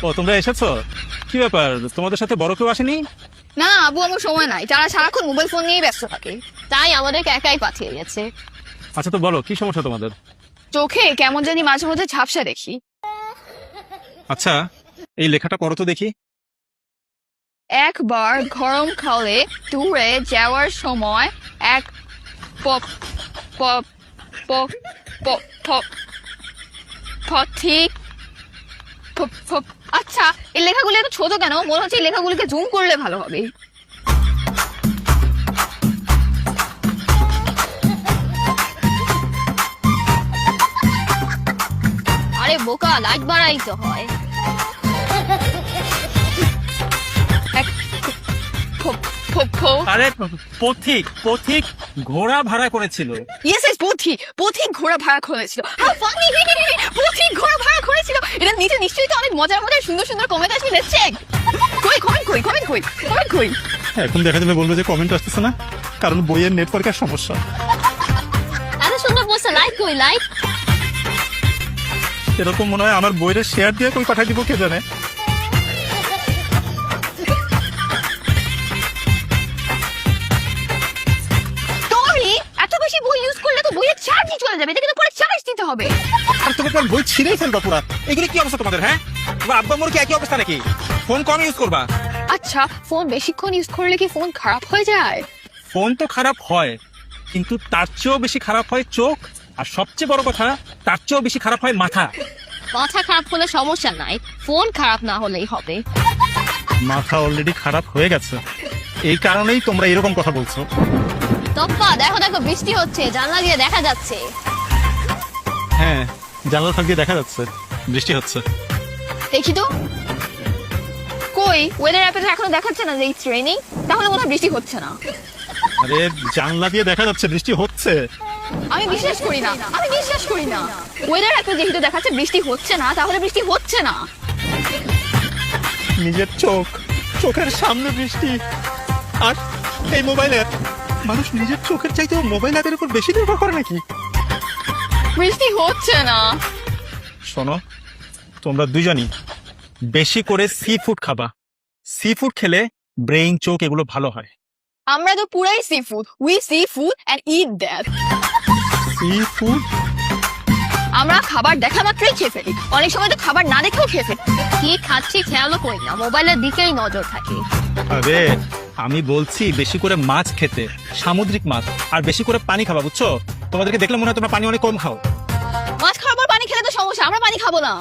ও তোমরা এসেছো? কি ব্যাপার, তোমাদের সাথে বড় কেউ আসেনি? না আবু, আমার সময় নাই, তারা সারাক্ষণ মোবাইল ফোন নিয়েই ব্যস্ত থাকে, তাই আমাদেরকে একাই পাঠিয়ে গেছে। আচ্ছা তো বলো, কি সমস্যা তোমাদের? চোখে কেমন জানি মাঝে মধ্যে ঝাপসা দেখি। আচ্ছা, এই লেখাটা পড়ো তো দেখি। একবার গরমকালে ট্যুরে যাওয়ার সময় এক pop pop pop pop pop পথিক আচ্ছা, এই লেখাগুলো এত ছোট কেন? মনে হচ্ছে এই লেখাগুলোকে জুম করলে ভালো হবে। আরে বোকা, লাইট বাড়াইতে হয়। আরে পথিক পথিক ঘোড়া ভাড়া করেছিল। ইয়েস ইয়েস, পথিক ঘোড়া ভাড়া করেছিল। How funny! পথিক ঘোড়া ভাড়া করেছিল। এটা নিচে নিশ্চয়ই তো অনেক মজার মজার সুন্দর সুন্দর কমেন্ট আসবে। Let's check. কই। এখন দেখা যাবে বলবো যে কমেন্ট আসতেছে না, কারণ বইয়ের নেটওয়ার্কের সমস্যা। এত সুন্দর পোস্ট, লাইক কই লাইক। এরকম মনে হয় আমার বইয়ের শেয়ার দিয়ে কই পাঠাই দিব কে জানে। টরি, এত বেশি বই ইউজ করলে তো বইয়ের চার্জই চলে যাবে। এটা কিন্তু পরে চার্জ দিতে হবে। আর তুমি তোমার বই ছিঁড়েই ফেলবা পুরা। এগুলো কি অবস্থা তোমাদের? হ্যাঁ, তোমার আব্বা মোর কি একই অবস্থা নাকি? ফোন কম ইউজ করবা। আচ্ছা, ফোন বেশিক্ষণ ইউজ করলে কি ফোন খারাপ হয়ে যায়? ফোন তো খারাপ হয়, কিন্তু তার চেয়েও বেশি খারাপ হয় চোখ, আর সবচেয়ে বড় কথা তার চেয়েও বেশি খারাপ হয় মাথা। মাথা খারাপ হলে সমস্যা নাই, ফোন খারাপ না হলেই হবে। মাথা অলরেডি খারাপ হয়ে গেছে, এই কারণেই তোমরা এরকম কথা বলছো। তপ্পা, দেখো বৃষ্টি হচ্ছে, জানলা দিয়ে দেখা যাচ্ছে। হ্যাঁ, জানালা ফাঁক দিয়ে দেখা যাচ্ছে বৃষ্টি হচ্ছে। দেখি তো। কই, ওয়েদার অ্যাপে তো এখনো দেখাচ্ছে না যে ইটস রেইনিং, তাহলে মনে হয় বৃষ্টি হচ্ছে না। আরে জানলা দিয়ে দেখা যাচ্ছে বৃষ্টি হচ্ছে। আমি বিশ্বাস করি না। ওয়েদার অ্যাপে যেহেতু দেখাচ্ছে বৃষ্টি হচ্ছে না, তাহলে বৃষ্টি হচ্ছে না। নিজের চোখের সামনে বৃষ্টি, আর এই মোবাইল অ্যাপ। মানুষ নিজের চোখের চাইতেও মোবাইল অ্যাপের উপর বেশি নির্ভর করে নাকি? বৃষ্টি হচ্ছে না। শোনো, তোমরা দুজনই বেশি করে সি ফুড খাবা। সি ফুড খেলে ব্রেইন, চোখ এগুলো ভালো হয়। আমরা তো পুরাই sea food, we see food and eat that. Sea food? আমরা খাবার দেখা মাত্রই খেয়ে ফেলি, অনেক সময় তো খাবার না দেখেও খেয়ে ফেলি। কি খাচ্ছি খেয়ালও করি না, মোবাইলের দিকেই নজর থাকে। আরে আমি বলছি বেশি করে মাছ খেতে, সামুদ্রিক মাছ, আর বেশি করে পানি খাবা, বুঝছো? তোমাদেরকে দেখলে মনে হয় তোমরা পানি অনেক কম খাও। মাছ খাওয়ার পর পানি খেলে তো সমস্যা, আমরা পানি খাবো না।